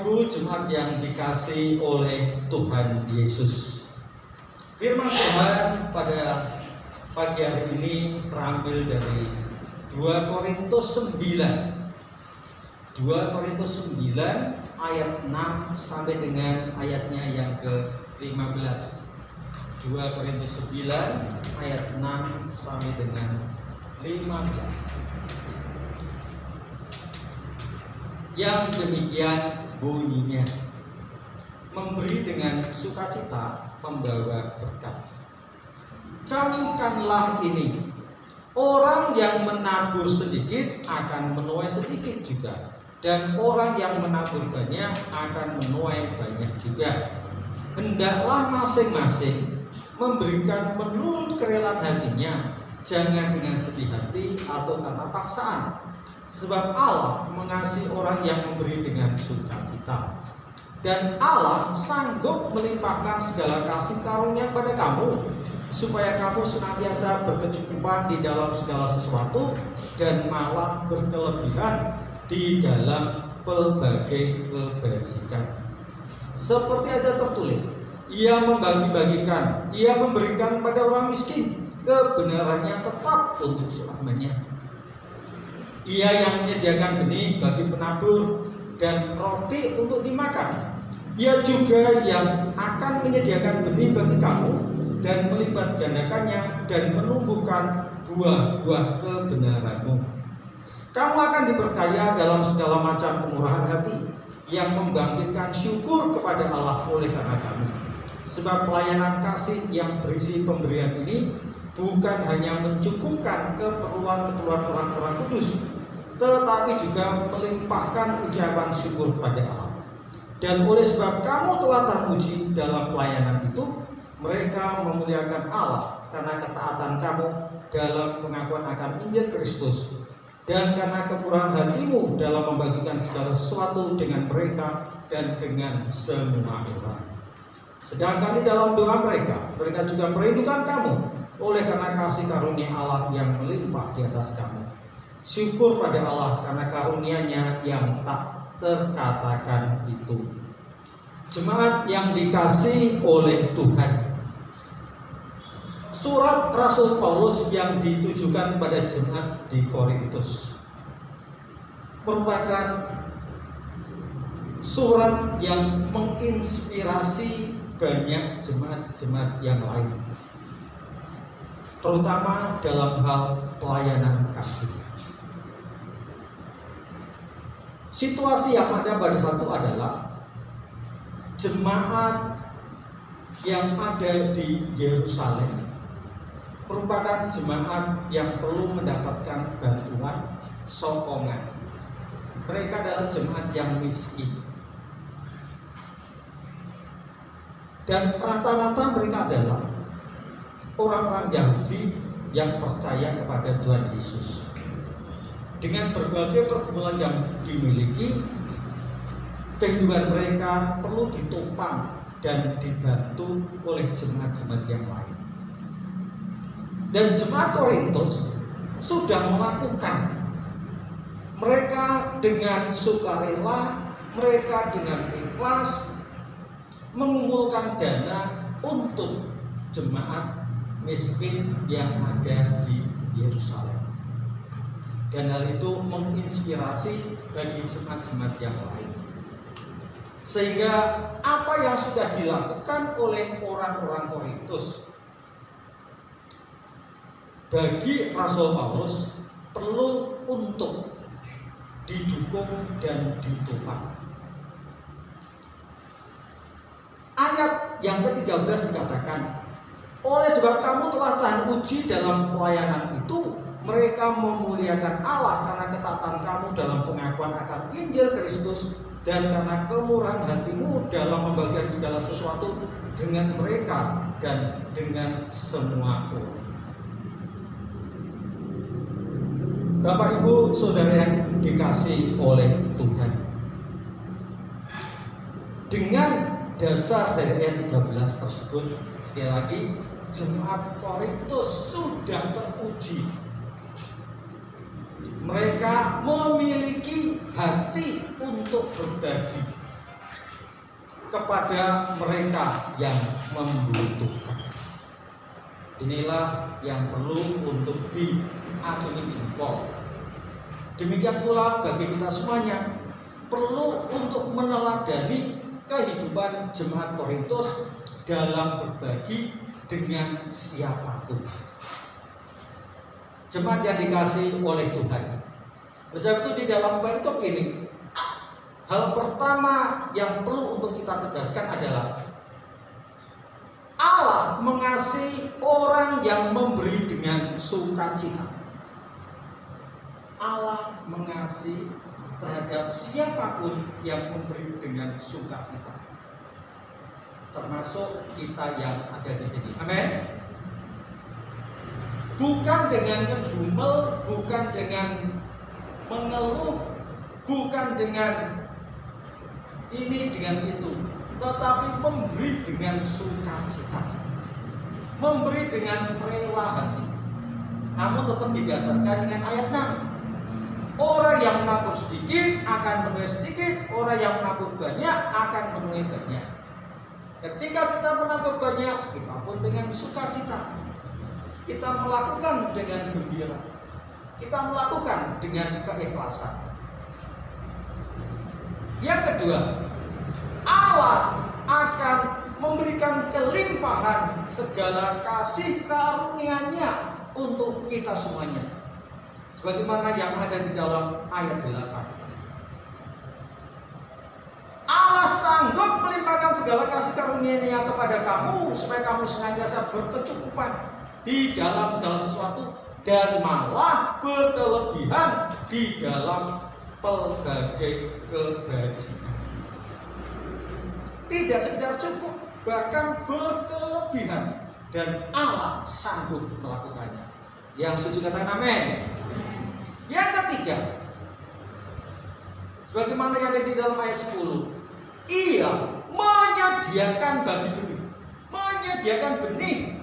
Ibu jemaat yang dikasihi oleh Tuhan Yesus, firman Tuhan pada pagi hari ini terambil dari 2 Korintus 9 ayat 6 sampai dengan ayatnya yang ke-15. 2 Korintus 9 ayat 6 sampai dengan 15. Yang demikian bunyinya, memberi dengan sukacita membawa berkat. Camkanlah ini, orang yang menabur sedikit akan menuai sedikit juga, dan orang yang menabur banyak akan menuai banyak juga. Hendaklah masing-masing memberikan menurut kerelaan hatinya, jangan dengan sedih hati atau karena paksaan. Sebab Allah mengasihi orang yang memberi dengan sukacita. Dan Allah sanggup melimpahkan segala kasih karunia kepada kamu, supaya kamu senantiasa berkecukupan di dalam segala sesuatu, dan malah berkelebihan di dalam pelbagai kebajikan. Seperti ada tertulis, Ia membagi-bagikan, Ia memberikan pada orang miskin, kebenarannya tetap untuk selamanya. Ia yang menyediakan benih bagi penabur dan roti untuk dimakan. Ia juga yang akan menyediakan benih bagi kamu dan melipat gandakannya dan menumbuhkan buah-buah kebenaranmu. Kamu akan diperkaya dalam segala macam kemurahan hati yang membangkitkan syukur kepada Allah oleh karena kami. Sebab pelayanan kasih yang berisi pemberian ini bukan hanya mencukupkan keperluan-keperluan orang-orang kudus, tetapi juga melimpahkan ucapan syukur kepada Allah. Dan oleh sebab kamu telah teruji dalam pelayanan itu, mereka memuliakan Allah karena ketaatan kamu dalam pengakuan akan Injil Kristus, dan karena kemurahan hatimu dalam membagikan segala sesuatu dengan mereka dan dengan semua orang. Sedangkan di dalam doa mereka juga merindukan kamu oleh karena kasih karunia Allah yang melimpah di atas kamu. Syukur pada Allah karena karunia-Nya yang tak terkatakan itu. Jemaat yang dikasihi oleh Tuhan, surat Rasul Paulus yang ditujukan pada jemaat di Korintus merupakan surat yang menginspirasi banyak jemaat-jemaat yang lain, terutama dalam hal pelayanan kasih. Situasi yang ada pada satu adalah jemaat yang ada di Yerusalem merupakan jemaat yang perlu mendapatkan bantuan, sokongan. Mereka adalah jemaat yang miskin, dan rata-rata mereka adalah orang-orang Yahudi yang percaya kepada Tuhan Yesus. Dengan berbagai pergumulan yang dimiliki, kehidupan mereka perlu ditopang dan dibantu oleh jemaat-jemaat yang lain. Dan jemaat Korintus sudah melakukan. Mereka dengan sukarela, mereka dengan ikhlas mengumpulkan dana untuk jemaat miskin yang ada di Yerusalem. Dan hal itu menginspirasi bagi jemaat-jemaat yang lain. Sehingga apa yang sudah dilakukan oleh orang-orang Korintus bagi Rasul Paulus perlu untuk didukung dan ditopang. Ayat yang ke-13 dikatakan, oleh sebab kamu telah tahan uji dalam pelayanan itu, mereka memuliakan Allah karena ketaatan kamu dalam pengakuan akan Injil Kristus, dan karena kemurahan hatimu dalam membagikan segala sesuatu dengan mereka dan dengan semua orang. Bapak, Ibu, Saudara yang dikasihi oleh Tuhan, dengan dasar dari ayat 13 tersebut, sekali lagi, jemaat Korintus sudah teruji. Mereka memiliki hati untuk berbagi, kepada mereka yang membutuhkan. Inilah yang perlu untuk diacungi jempol. Demikian pula bagi kita semuanya perlu untuk meneladani kehidupan jemaat Korintus dalam berbagi dengan siapapun. Jemaat yang dikasihi oleh Tuhan. Sebab itu di dalam perikop ini, hal pertama yang perlu untuk kita tegaskan adalah Allah mengasihi orang yang memberi dengan sukacita. Allah mengasihi terhadap siapapun yang memberi dengan sukacita, termasuk kita yang ada di sini. Amin. Bukan dengan ngedumel, bukan dengan mengeluh, bukan dengan ini dengan itu, tetapi memberi dengan sukacita, memberi dengan rela hati. Namun tetap didasarkan dengan ayat 6. Orang yang menabur sedikit akan menuai sedikit, orang yang menabur banyak akan menuai banyak. Ketika kita menabur banyak, kita pun dengan sukacita. Kita melakukan dengan gembira. Kita melakukan dengan keikhlasan. Yang kedua, Allah akan memberikan kelimpahan segala kasih karunia-Nya untuk kita semuanya. Sebagaimana yang ada di dalam ayat 8. Allah sanggup melimpahkan segala kasih karunia-Nya kepada kamu supaya kamu senantiasa berkecukupan di dalam segala sesuatu dan malah berkelebihan di dalam pelbagai kebajikan. Tidak sekedar cukup, bahkan berkelebihan, dan Allah sanggup melakukannya. Yang setuju katakan amin. Yang ketiga, sebagaimana yang ada di dalam ayat 10, Ia menyediakan benih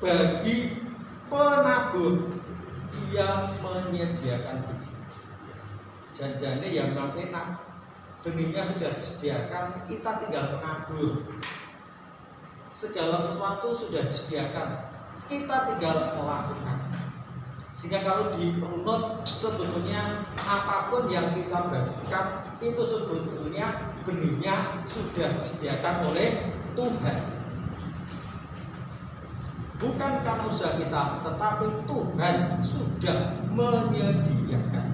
bagi penabur. Ia menyediakan benih. Janjane yang memang enak, benihnya sudah disediakan, kita tinggal menabur. Segala sesuatu sudah disediakan, kita tinggal melakukan. Sehingga kalau dirunut, sebetulnya apapun yang kita bagikan itu sebetulnya benihnya sudah disediakan oleh Tuhan. Bukan karena usaha kita, tetapi Tuhan sudah menyediakan.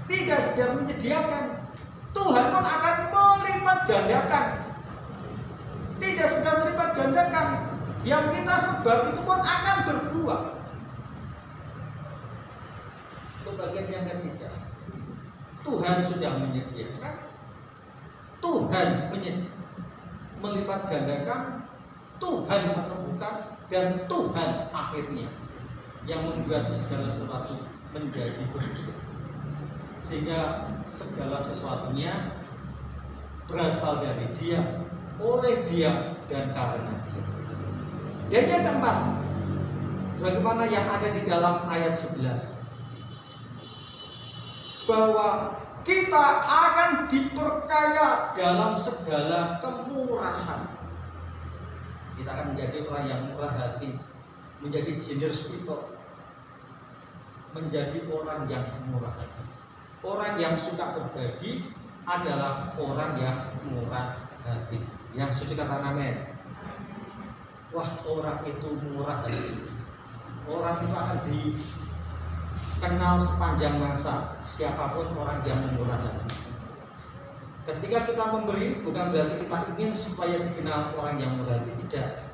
Tidak sekedar menyediakan, Tuhan pun akan melipat gandakan. Tidak sekedar melipat gandakan, yang kita sebar itu pun akan berbuah. Itu bagian yang ketiga. Tuhan sudah menyediakan, Tuhan melipat gandakan, Tuhan menemukan, dan Tuhan akhirnya yang membuat segala sesuatu menjadi berbuah. Sehingga segala sesuatunya berasal dari Dia, oleh Dia, dan karena Dia. Dan yang keempat, sebagaimana yang ada di dalam ayat 11, bahwa kita akan diperkaya dalam segala kemurahan. Kita akan menjadi orang yang murah hati, menjadi generous people, menjadi orang yang murah hati. Orang yang suka berbagi adalah orang yang murah hati. Yang suci kata amin. Wah, orang itu murah hati. Orang itu akan dikenal sepanjang masa. Siapapun orang yang murah hati. Ketika kita memberi, bukan berarti kita ingin supaya dikenal orang yang murah hati, tidak.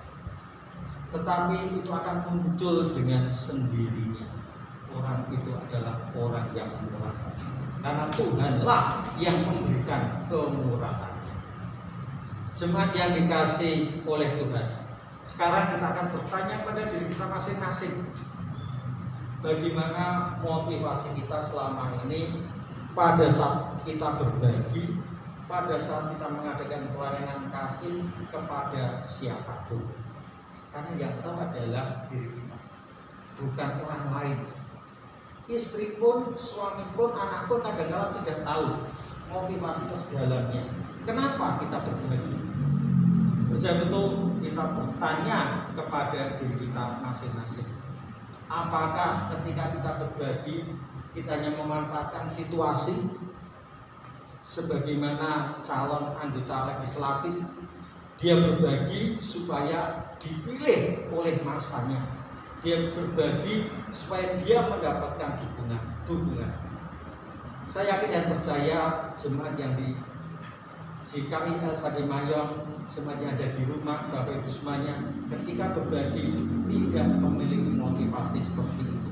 Tetapi itu akan muncul dengan sendirinya. Orang itu adalah orang yang murah hati. Karena Tuhanlah yang memberikan kemurahannya. Jemaat yang dikasihi oleh Tuhan, sekarang kita akan bertanya pada diri kita masing-masing, bagaimana motivasi kita selama ini pada saat kita berbagi, pada saat kita mengadakan pelayanan kasih kepada siapapun. Karena yang tahu adalah diri kita, bukan orang lain. Istri pun, suami pun, anak pun kadang-kadang tidak tahu motivasi dalamnya. Kenapa kita berbagi? Bersama itu kita bertanya kepada diri kita masing-masing. Apakah ketika kita berbagi, kita hanya memanfaatkan situasi sebagaimana calon anggota legislatif, dia berbagi supaya dipilih oleh masanya, dia berbagi supaya dia mendapatkan dukungan. Saya yakin dan percaya jemaat yang di GKI El Sadimayon, semuanya ada di rumah, Bapak Ibu semuanya, ketika berbagi tidak memiliki motivasi seperti itu.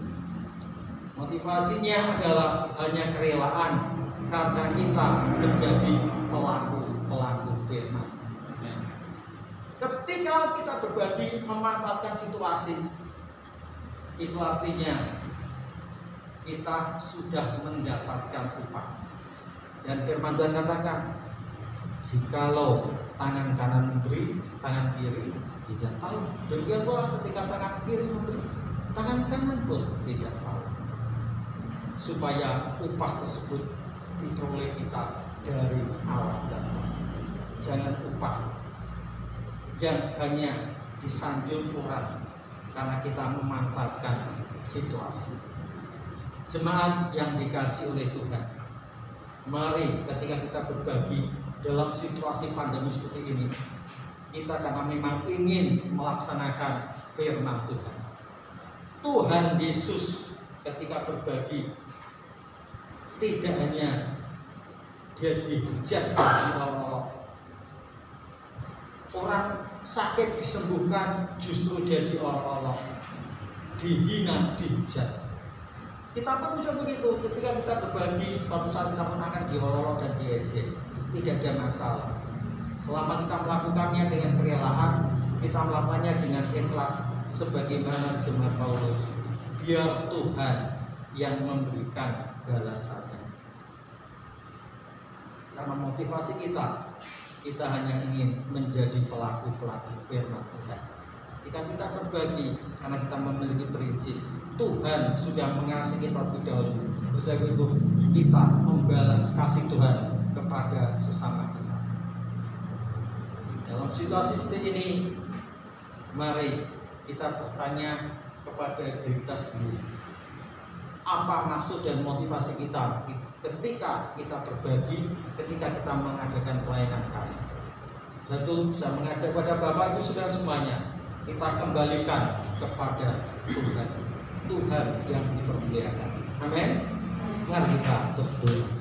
Motivasinya adalah hanya kerelaan karena kita menjadi pelaku firman. Ketika kita berbagi memanfaatkan situasi, itu artinya kita sudah mendapatkan upah. Dan firman Tuhan katakan, jikalau tangan kanan memberi, tangan kiri tidak tahu. Demikian pula ketika tangan kiri memberi, tangan kanan pun tidak tahu. Supaya upah tersebut diperoleh kita dari Allah dan Allah. Jangan upah yang hanya disanjung orang karena kita memanfaatkan situasi. Jemaat yang dikasihi oleh Tuhan, mari ketika kita berbagi dalam situasi pandemi seperti ini, kita karena memang ingin melaksanakan firman Tuhan. Tuhan Yesus ketika berbagi tidak hanya dia dihujat diolok-olok, orang sakit disembuhkan, justru dia diolok-olok, dihina, dihujat. Kita pun bisa begitu, ketika kita berbagi, suatu saat kita pun akan diolok dan diejek. Tidak ada masalah. Selama kita melakukannya dengan kerelaan, kita melakukannya dengan ikhlas, sebagaimana jemaat Paulus. Biar Tuhan yang memberikan balasannya. Karena motivasi kita hanya ingin menjadi pelaku-pelaku firman Tuhan. Ketika kita berbagi, karena kita memiliki prinsip, Tuhan sudah mengasihi kita lebih dahulu. Bersama itu kita membalas kasih Tuhan kepada sesama kita. Dalam situasi seperti ini, mari kita bertanya kepada diri kita sendiri. Apa maksud dan motivasi kita ketika kita berbagi, ketika kita mengadakan pelayanan kasih? Satu, saya mengajak kepada Bapak Ibu Saudara semuanya, kita kembalikan kepada Tuhan, Tuhan yang dipermuliakan. Amin. Mari kita berdoa.